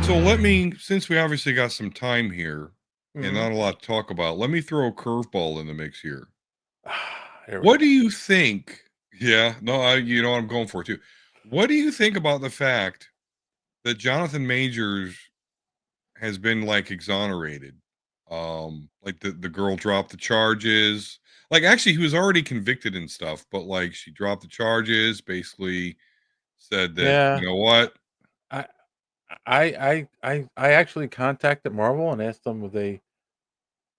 So since we obviously got some time here and not a lot to talk about, let me throw a curveball in the mix here. Here we What go. do you think? Yeah, no, you know what I'm going for too. What do you think about the fact that Jonathan Majors has been like exonerated? Like the girl dropped the charges. Like actually he was already convicted and stuff, but like she dropped the charges, basically said that, Yeah, you know what? I I actually contacted Marvel and asked them, would they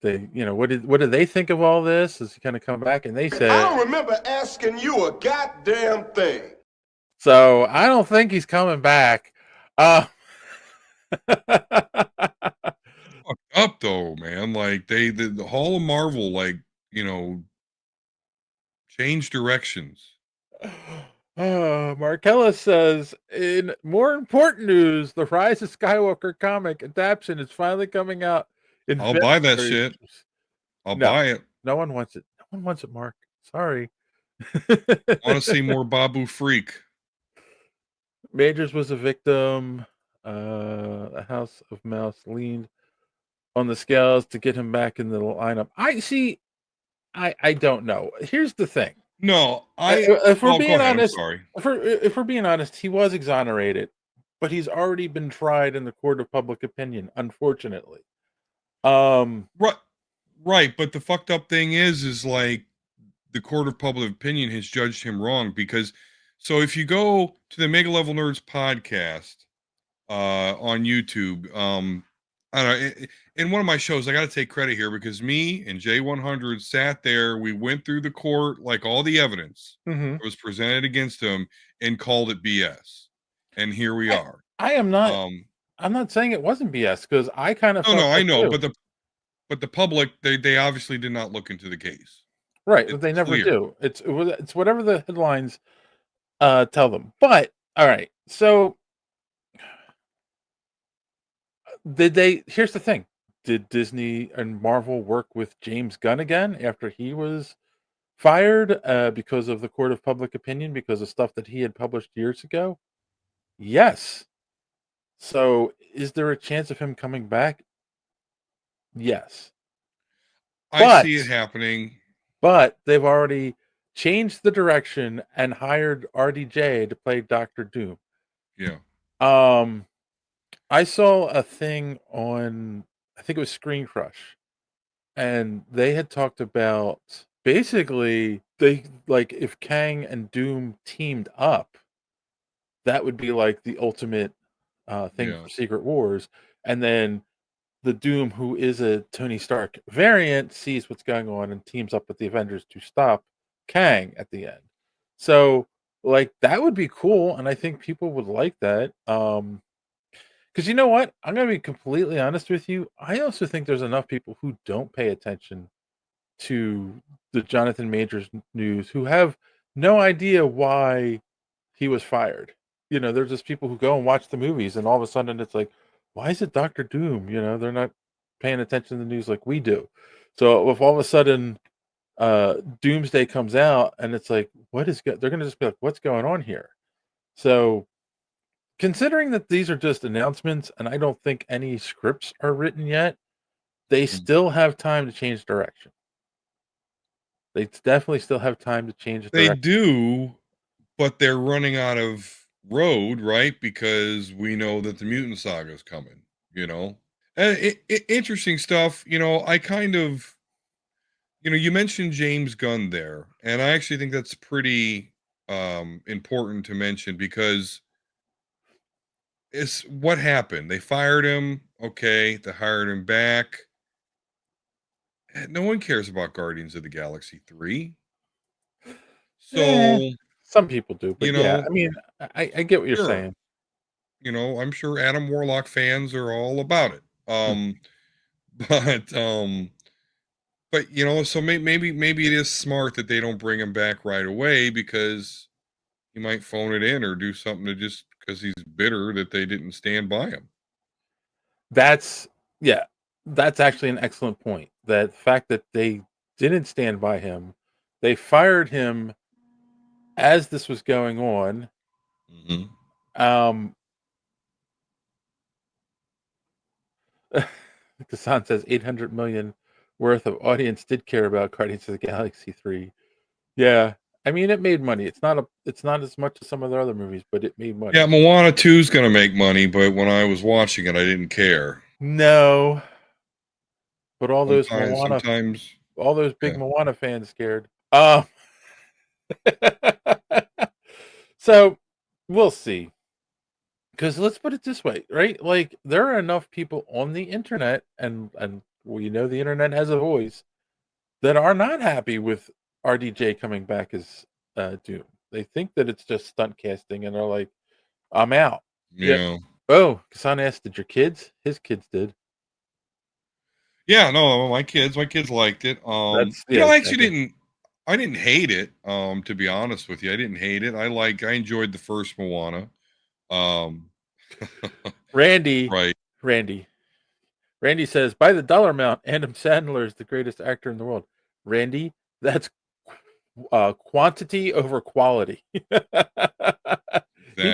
what did they think of all this? Is he going to come back? And they I said, don't remember asking you a goddamn thing. so I don't think he's coming back. Uh, Fucked up though, man. Like the Hall of Marvel, like, you know, changed directions. Marcellus says, in more important news, the Rise of Skywalker comic adaptation is finally coming out in I'll buy that February. shit. I'll No, buy it. no one wants it. No one wants it, Mark. Sorry. I want to see more Babu Freak. Majors was a victim. The House of Mouse leaned on the scales to get him back in the lineup. I see. I don't know. Here's the thing. No, If we're well, go being ahead. I'm honest, sorry. if we're being honest, he was exonerated, but he's already been tried in the court of public opinion. Unfortunately, um, Right, right. But the fucked up thing is like the court of public opinion has judged him wrong because so if you go to the Mega Level Nerds podcast on YouTube, I don't know, in one of my shows, I got to take credit here because me and J100 sat there. We went through the court, like all the evidence mhm. that was presented against him, and called it BS. And here we I, are. I am not. Um, I'm not saying it wasn't BS because I kind of no, felt no, I that know, too. but the public they obviously did not look into the case. Right, but It's they never clear. do. It's whatever the headlines tell them. But all right, so did they? Here's the thing: did Disney and Marvel work with James Gunn again after he was fired because of the court of public opinion because of stuff that he had published years ago? Yes. So is there a chance of him coming back? Yes. I see it But happening. they've already changed the direction and hired RDJ to play Doctor Doom. Yeah. Um I saw a thing on, I think it was Screen Crush, and they had talked about basically they like if Kang and Doom teamed up, that would be like the ultimate thing Yeah. for Secret Wars. And then the Doom, who is a Tony Stark variant, sees what's going on and teams up with the Avengers to stop Kang at the end. So, like, that would be cool, and I think people would like that. Because you know what? I'm going to be completely honest with you. I also think there's enough people who don't pay attention to the Jonathan Majors news who have no idea why he was fired. There's just people who go and watch the movies, and all of a sudden it's like, why is it Doctor Doom? They're not paying attention to the news like we do. So if all of a sudden Doomsday comes out, and it's like, they're going to just be like, what's going on here? So considering that these are just announcements, and I don't think any scripts are written yet, they Mm. still have time to change direction. They definitely still have time to change They direction. do, but they're running out of road, right? Because we know that the mutant saga is coming, you know? And interesting stuff. I kind of, you mentioned James Gunn there, and I actually think that's pretty important to mention because it's what happened. They fired him. Okay. They hired him back. No one cares about Guardians of the Galaxy 3. Eh, So, some people do, you but yeah, know, I mean, I get what you're sure. saying. I'm sure Adam Warlock fans are all about it. Hmm. But so maybe it is smart that they don't bring him back right away because he might phone it in or do something to just because he's bitter that they didn't stand by him. That's yeah, that's actually an excellent point. That fact that they didn't stand by him, they fired him as this was going on. Hmm. Um, Kassan says 800 million worth of audience did care about Guardians of the Galaxy 3. Yeah. I mean, it made money. It's not as much as some of the other movies, but it made money. Yeah, Moana 2 is going to make money, but when I was watching it, I didn't care. No. But all those Sometimes, big yeah. Moana fans scared. So we'll see. Because let's put it this way, right? Like there are enough people on the internet, and we know the internet has a voice, that are not happy with RDJ coming back as Doom. They think that it's just stunt casting, and they're like, "I'm out." Yep. Yeah. Oh, Kassan asked, "Did your kids?" His kids did. Yeah, no, my kids liked it. I actually didn't hate it. To be honest with you, I didn't hate it. I enjoyed the first Moana. Randy, Right. Randy says, by the dollar amount, Adam Sandler is the greatest actor in the world. Randy, that's quantity over quality. He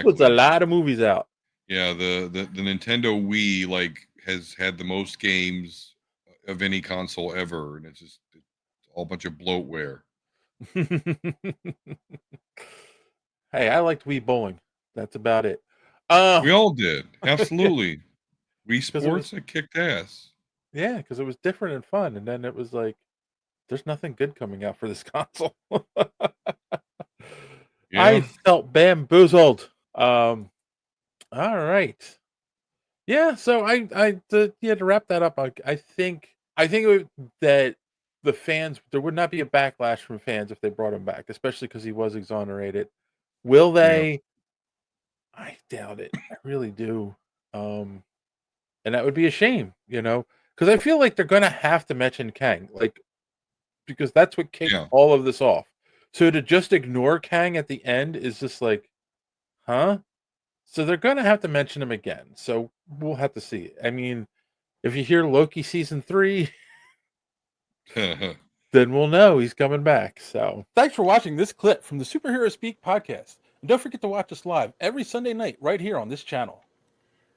puts a lot of movies out. Yeah, the Nintendo Wii has had the most games of any console ever, and it's all a bunch of bloatware. Hey, I liked Wii Bowling. That's about it. We all did. Absolutely. Wii Sports, it kicked ass. Yeah, because it was different and fun. And then it was like, there's nothing good coming out for this console. Yeah. I felt bamboozled. All right. Yeah, so to wrap that up, I think that the fans, there would not be a backlash from fans if they brought him back, especially because he was exonerated. Will they? I doubt it. I really do. And that would be a shame, because I feel like they're gonna have to mention Kang, like, because that's what kicked all of this off. So to just ignore Kang at the end is just like, huh? So they're gonna have to mention him again. So we'll have to see. I mean, if you hear Loki season 3, then we'll know he's coming back. So thanks for watching this clip from the Superhero Speak podcast. And don't forget to watch us live every Sunday night right here on this channel.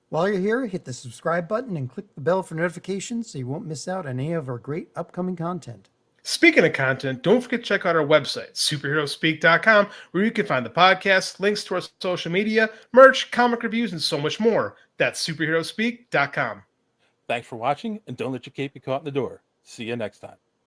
While you're here, hit the subscribe button and click the bell for notifications so you won't miss out on any of our great upcoming content. Speaking of content, don't forget to check out our website, superheroespeak.com, where you can find the podcast, links to our social media, merch, comic reviews, and so much more. That's superheroespeak.com. Thanks for watching, and don't let your cape be caught in the door. See you next time.